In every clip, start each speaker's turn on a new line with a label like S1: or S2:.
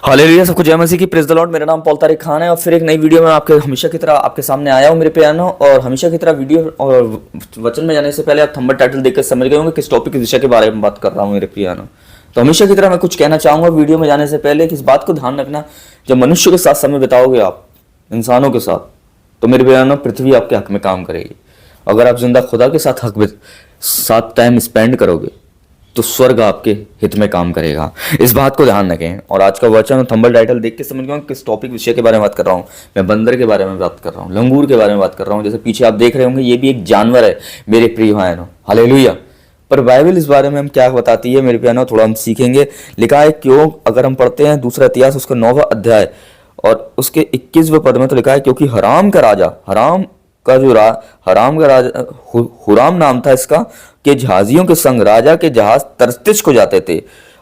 S1: Hallelujah, सबको जय मसीह की। Praise the Lord. मेरा नाम पॉल तारिक खान है और फिर एक नई वीडियो में आपके हमेशा की तरह आपके सामने आया हूँ मेरे प्यानो। और हमेशा की तरह वीडियो और वचन में जाने से पहले आप थंबनेल टाइटल देखकर समझ गए होंगे किस टॉपिक, किस विषय के बारे में बात कर रहा हूँ मेरे प्यानो। तो हमेशा की तरह मैं कुछ कहना चाहूंगा वीडियो में जाने से पहले कि इस बात को ध्यान रखना, जब मनुष्य के साथ समय बिताओगे आप इंसानों के साथ, तो मेरे प्यानो पृथ्वी आपके हक में काम करेगी। अगर आप जिंदा खुदा के साथ साथ टाइम स्पेंड करोगे तो स्वर्ग आपके हित में काम करेगा। इस बात को ध्यान रखें। और आज का वचन थंबनेल टाइटल देख के समझ गए किस टॉपिक विषय के बारे में बात कर रहा हूँ। मैं बंदर के बारे में बात कर रहा हूँ, लंगूर के बारे में बात कर रहा हूँ। जैसे पीछे आप देख रहे होंगे, ये भी एक जानवर है मेरे प्रिय भाइयों। हालेलुया। पर बाइबल इस बारे में हम क्या बताती है मेरे प्यानो, थोड़ा हम सीखेंगे। लिखा है क्यों, अगर हम पढ़ते हैं दूसरा इतिहास उसका 9वां अध्याय और उसके 21वें पद में, तो लिखा है क्योंकि हराम का राजा, हराम का राजा हुराम नाम था इसका, के जहाजियों के संग राजा के जहाज तरतिश को जाते थे।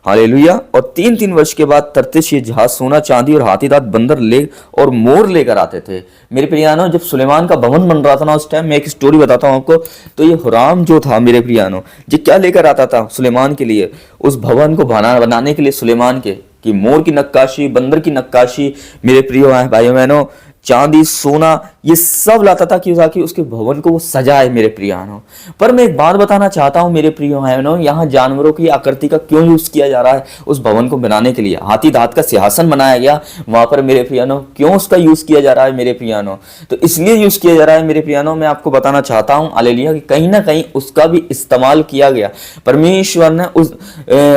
S1: हालेलुया। और 3-3 वर्ष के बाद तरतिश ये जहाज सोना चांदी और हाथी दांत बंदर ले और मोर लेकर आते थे। मेरे प्रियानो, जब सुलेमान का भवन बन रहा था ना, उस टाइम मैं एक स्टोरी बताता हूँ आपको। तो ये हुराम जो था मेरे प्रियानो, ये क्या लेकर आता था सुलेमान के लिए, उस भवन को बनाने के लिए सुलेमान के, कि मोर की नक्काशी, बंदर की नक्काशी, मेरे प्रिय भाइयों बहनों, चांदी सोना, ये सब लाता था कि ताकि उसके भवन को वो सजाए मेरे प्रियानो। पर मैं एक बात बताना चाहता हूं मेरे प्रिय भाइयों, यहाँ जानवरों की आकृति का क्यों यूज किया जा रहा है उस भवन को बनाने के लिए। हाथी दांत का सिंहासन बनाया गया वहां पर मेरे प्रियानो, क्यों उसका यूज किया जा रहा है मेरे प्रियानो? तो इसलिए यूज किया जा रहा है मेरे प्रियानो, मैं आपको बताना चाहता हूँ हालेलुया, कि कहीं ना कहीं उसका भी इस्तेमाल किया गया। परमेश्वर ने उस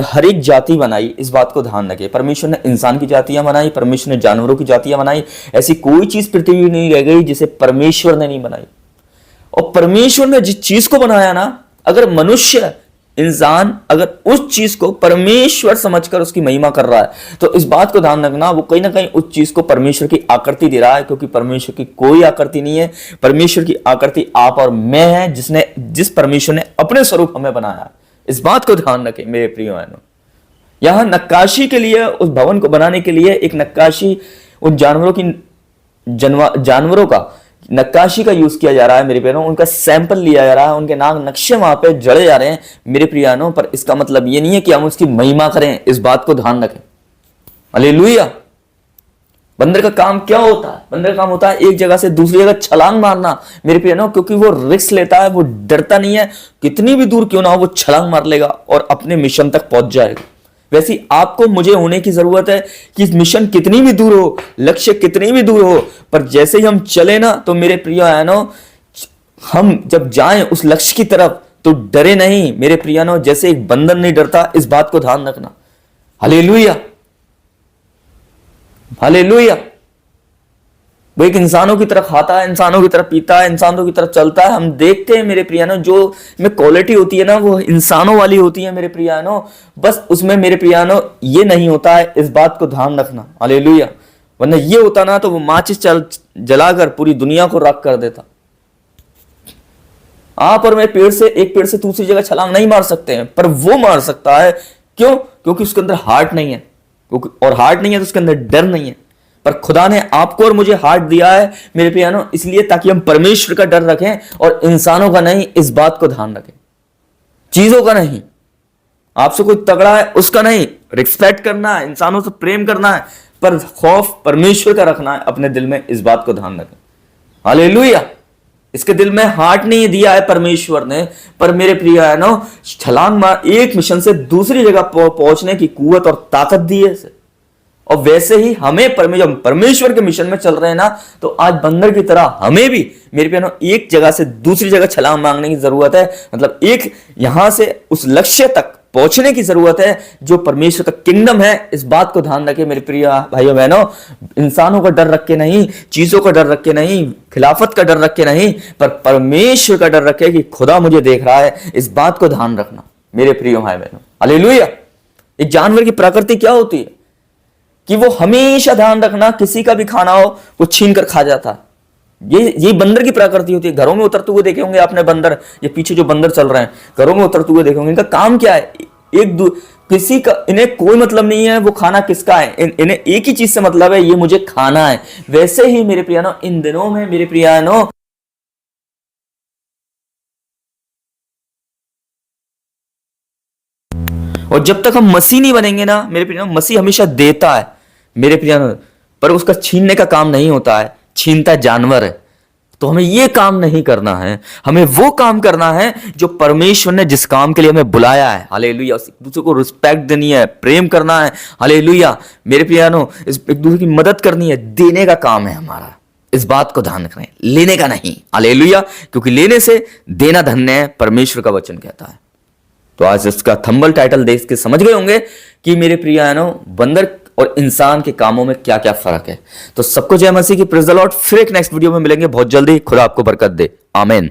S1: हर एक जाति बनाई, इस बात को ध्यान रखे। परमेश्वर ने इंसान की जातियां बनाई, परमेश्वर ने जानवरों की जातियां बनाई। ऐसी कोई चीज पृथ्वी में नहीं रह गई जिसे परमेश्वर ने नहीं बनाई। और परमेश्वर ने जिस चीज को बनाया ना, अगर मनुष्य इंसान अगर उस चीज को परमेश्वर समझकर उसकी महिमा कर रहा है, तो इस बात को ध्यान रखना, वो कहीं ना कहीं उस चीज को परमेश्वर की आकृति दे रहा है, क्योंकि परमेश्वर की कोई आकृति नहीं है। परमेश्वर की आकृति आप और मैं है, जिस परमेश्वर ने अपने स्वरूप हमें बनाया। इस बात को ध्यान रखें मेरे प्रिय बहनों। यहां नक्काशी के लिए, उस भवन को बनाने के लिए एक नक्काशी, उन जानवरों का नक्काशी का यूज किया जा रहा है मेरे प्यारों। उनका सैंपल लिया जा रहा है, उनके नाम नक्शे वहां पे जड़े जा रहे हैं मेरे प्रियानों। पर इसका मतलब ये नहीं है कि हम उसकी महिमा करें, इस बात को ध्यान रखें। हालेलुया। बंदर का काम क्या होता है? बंदर का काम होता है एक जगह से दूसरी जगह छलांग मारना मेरे प्रियानों, क्योंकि वो रिस्क लेता है, वो डरता नहीं है। कितनी भी दूर क्यों ना हो, वो छलांग मार लेगा और अपने मिशन तक पहुंच जाएगा। वैसे आपको मुझे होने की जरूरत है कि मिशन कितनी भी दूर हो, लक्ष्य कितनी भी दूर हो, पर जैसे ही हम चले ना, तो मेरे प्रिय बहनों, हम जब जाएं उस लक्ष्य की तरफ तो डरे नहीं मेरे प्रियानो, जैसे एक बंदर नहीं डरता। इस बात को ध्यान रखना। Hallelujah, hallelujah. वो एक इंसानों की तरह खाता है, इंसानों की तरह पीता है, इंसानों की तरह चलता है। हम देखते हैं मेरे प्रियानो, जो में क्वालिटी होती है ना, वो इंसानों वाली होती है मेरे प्रियानो। बस उसमें मेरे प्रियानो ये नहीं होता है, इस बात को ध्यान रखना। हालेलुया। वरना ये होता ना, तो वो माचिस जलाकर पूरी दुनिया को राख कर देता। आप और मैं एक पेड़ से दूसरी जगह छलांग नहीं मार सकते हैं, पर वो मार सकता है। क्यों? क्योंकि उसके अंदर हार्ट नहीं है, और हार्ट नहीं है तो उसके अंदर डर नहीं है। पर खुदा ने आपको और मुझे हार्ट दिया है मेरे प्यानो, इसलिए ताकि हम परमेश्वर का डर रखें और इंसानों का नहीं। इस बात को ध्यान रखें, चीजों का नहीं। आपसे कोई तगड़ा है उसका नहीं, रिस्पेक्ट करना है, इंसानों से प्रेम करना है, पर खौफ परमेश्वर का रखना है अपने दिल में। इस बात को ध्यान रखें। हालेलुया। इसके दिल में हार्ट नहीं दिया है परमेश्वर ने, पर मेरे प्रिय है ना, छलांग मार एक मिशन से दूसरी जगह पहुंचने की कुवत और ताकत दी है इसे। और वैसे ही हमें परमेश्वर के मिशन में चल रहे हैं ना, तो आज बंदर की तरह हमें भी मेरे प्यानो एक जगह से दूसरी जगह छलांग मारने की जरूरत है। मतलब एक यहां से उस लक्ष्य तक पहुंचने की जरूरत है जो परमेश्वर का किंगडम है। इस बात को ध्यान रखे मेरे प्रिय भाइयों बहनों। इंसानों का डर रख के नहीं, चीजों का डर रख के नहीं, खिलाफत का डर रख के नहीं, पर परमेश्वर का डर रखे कि खुदा मुझे देख रहा है। इस बात को ध्यान रखना मेरे प्रिय भाई बहनों। हालेलुया। एक जानवर की प्रकृति क्या होती है कि वो हमेशा ध्यान रखना, किसी का भी खाना हो वो छीन कर खा जाता है। ये बंदर की प्रकृति होती है। घरों में उतरते हुए देखे होंगे आपने बंदर, ये पीछे जो बंदर चल रहे हैं घरों में उतरते हुए देखे होंगे। इनका काम क्या है? किसी का, इन्हें कोई मतलब नहीं है वो खाना किसका है, इन्हें एक ही चीज से मतलब है, ये मुझे खाना है। वैसे ही मेरे प्रियानो, इन दिनों में मेरे प्रियानो, और जब तक हम मसीह नहीं बनेंगे ना मेरे प्रिय, मसीह हमेशा देता है। मेरे प्रियानो, पर उसका छीनने का काम नहीं होता है, छीनता जानवर है। तो हमें ये काम नहीं करना है, हमें वो काम करना है जो परमेश्वर ने जिस काम के लिए हमें बुलाया है। हालेलुया। एक दूसरे को रिस्पेक्ट देनी है, प्रेम करना है। हालेलुया। मेरे प्रियानो, एक दूसरे की मदद करनी है, देने का काम है हमारा। इस बात को ध्यान रखें, लेने का नहीं। हालेलुया। क्योंकि लेने से देना धन्य है, परमेश्वर का वचन कहता है। तो आज इसका थंबल टाइटल देख के समझ गए होंगे कि मेरे प्रियानो, बंदर और इंसान के कामों में क्या क्या फर्क है। तो सबको जय मसीह की, प्रेज़ द लॉर्ड। फिर एक नेक्स्ट वीडियो में मिलेंगे बहुत जल्दी। खुदा आपको बरकत दे। आमीन।